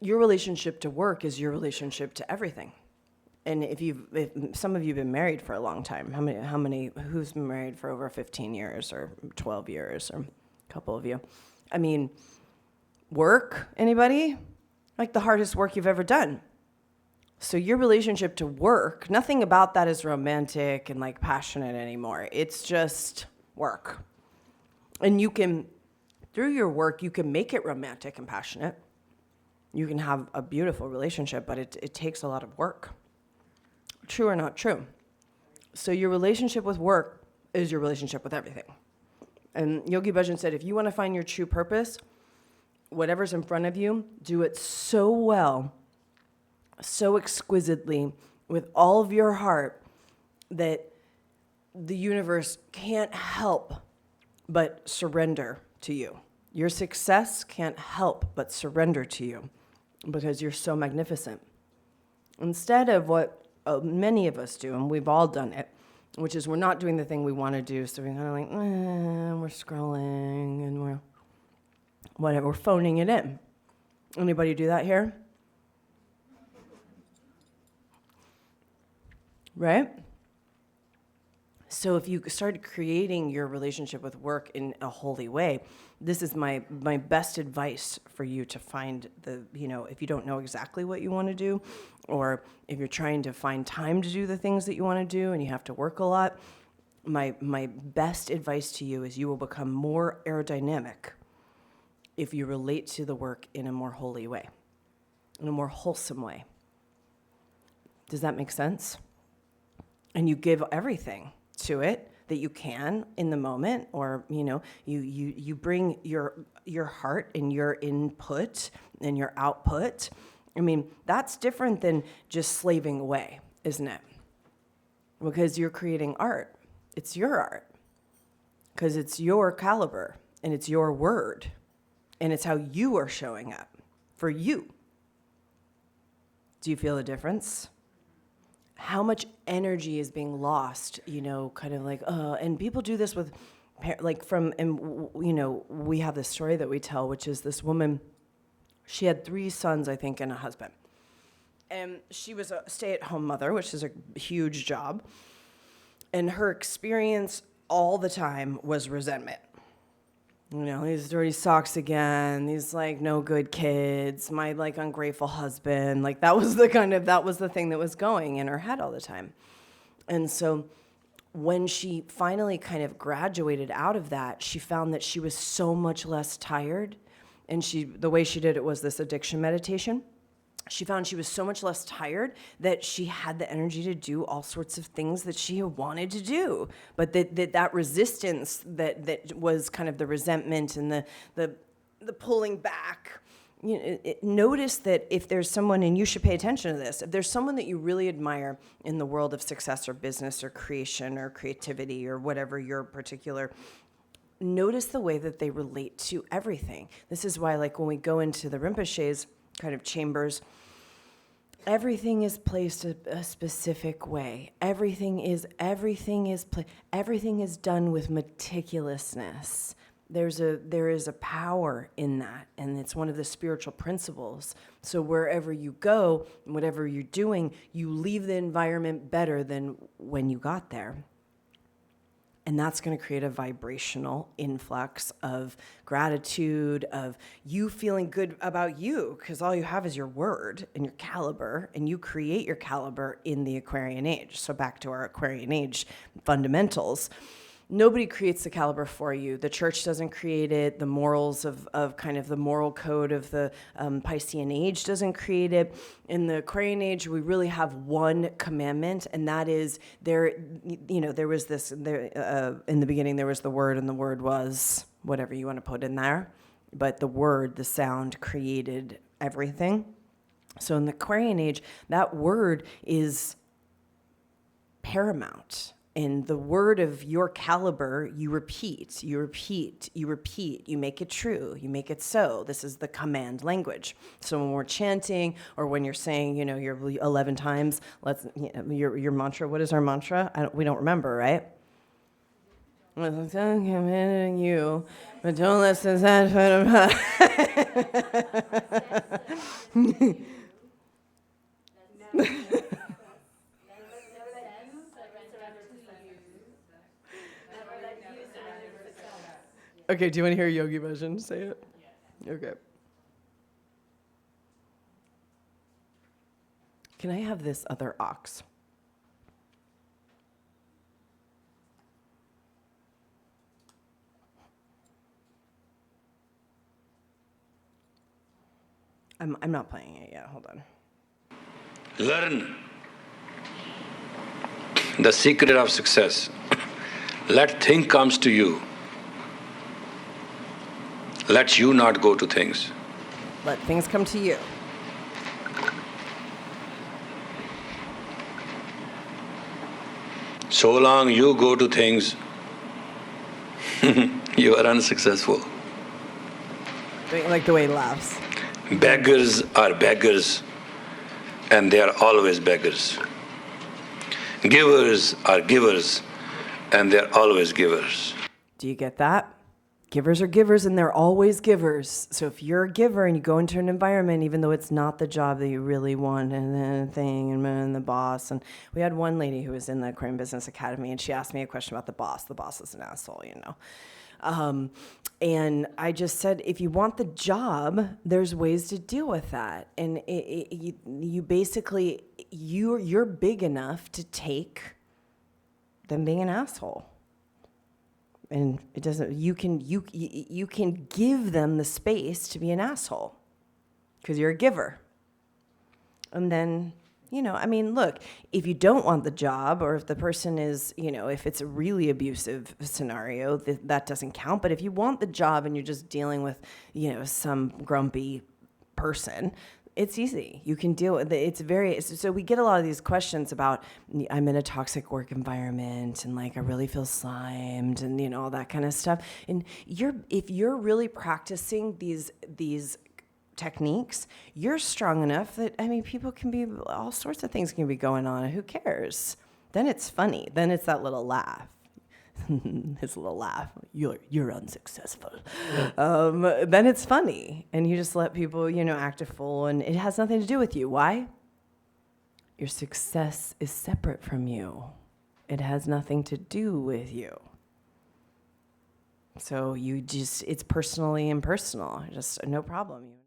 your relationship to work is your relationship to everything. And if some of you have been married for a long time, who's been married for over 15 years or 12 years, or a couple of you? I mean, work, anybody? Like the hardest work you've ever done. So your relationship to work, nothing about that is romantic and like passionate anymore. It's just work. And you can, through your work, you can make it romantic and passionate. You can have a beautiful relationship, but it takes a lot of work. True or not true? So your relationship with work is your relationship with everything. And Yogi Bhajan said, if you want to find your true purpose, whatever's in front of you, do it so well, so exquisitely, with all of your heart, that the universe can't help but surrender to you. Your success can't help but surrender to you because you're so magnificent. Instead of what many of us do, and we've all done it, which is we're not doing the thing we want to do, so we're kind of like, we're scrolling and we're whatever, we're phoning it in. Anybody do that here? Right? So if you start creating your relationship with work in a holy way, this is my best advice for you to find if you don't know exactly what you want to do, or if you're trying to find time to do the things that you want to do and you have to work a lot, my best advice to you is you will become more aerodynamic if you relate to the work in a more holy way, in a more wholesome way. Does that make sense? And you give everything to it that you can in the moment, or you bring your heart and your input and your output. I mean, that's different than just slaving away, isn't it? Because you're creating art. It's your art. Because it's your caliber and it's your word. And it's how you are showing up for you. Do you feel the difference? How much energy is being lost, kind of like, and people do this with, we have this story that we tell, which is this woman, she had 3 sons, I think, and a husband. And she was a stay-at-home mother, which is a huge job. And her experience all the time was resentment. These dirty socks again, these no good kids, my ungrateful husband, that was the thing that was going in her head all the time. And so when she finally kind of graduated out of that, she found that she was so much less tired. And the way she did it was this addiction meditation. She found she was so much less tired that she had the energy to do all sorts of things that she wanted to do. But that resistance that was kind of the resentment and the pulling back. Notice that if there's someone, and you should pay attention to this, if there's someone that you really admire in the world of success or business or creation or creativity or whatever your particular, notice the way that they relate to everything. This is why when we go into the Rinpoche's kind of chambers, everything is placed a specific way. Everything is done with meticulousness. There is a power in that, and it's one of the spiritual principles. So wherever you go, whatever you're doing, you leave the environment better than when you got there. And that's going to create a vibrational influx of gratitude, of you feeling good about you, because all you have is your word and your caliber, and you create your caliber in the Aquarian Age. So back to our Aquarian Age fundamentals. Nobody creates the caliber for you. The church doesn't create it. The morals of kind of the moral code of the Piscean Age doesn't create it. In the Aquarian Age, we really have one commandment, and that is there was this, in the beginning there was the word, and the word was whatever you want to put in there. But the word, the sound, created everything. So in the Aquarian Age, that word is paramount. In the word of your caliber, you repeat, you make it true, you make it so. This is the command language. So when we're chanting, or when you're saying, your 11 times, your mantra, what is our mantra? We don't remember, right? I'm commanding you, but don't listen to that. Okay, do you want to hear Yogi Bhajan say it? Okay. Can I have this other ox? I'm not playing it yet. Hold on. Learn the secret of success. Let thing comes to you. Let you not go to things. Let things come to you. So long you go to things, you are unsuccessful. Like the way he laughs. Beggars are beggars, and they are always beggars. Givers are givers, and they are always givers. Do you get that? Givers are givers, and they're always givers. So if you're a giver and you go into an environment, even though it's not the job that you really want, and then thing, and the boss, and we had one lady who was in the Aquarian Business Academy, and she asked me a question about the boss. The boss is an asshole, you know. And I just said, if you want the job, there's ways to deal with that. And you basically, you're big enough to take them being an asshole. And it doesn't, you can give them the space to be an asshole because you're a giver. And then, you know, I mean, look, if you don't want the job, or if the person is, you know, if it's a really abusive scenario, that doesn't count. But if you want the job and you're just dealing with, you know, some grumpy person, it's easy. You can deal with it. So we get a lot of these questions about, I'm in a toxic work environment and like I really feel slimed and, you know, all that kind of stuff. And if you're really practicing these techniques, you're strong enough that, I mean, people can be, all sorts of things can be going on. Who cares? Then it's funny. Then it's that little laugh. His little laugh. You're unsuccessful. Then it's funny, and you just let people, you know, act a fool, and it has nothing to do with you. Why? Your success is separate from you. It has nothing to do with you. So it's personally impersonal. Just no problem.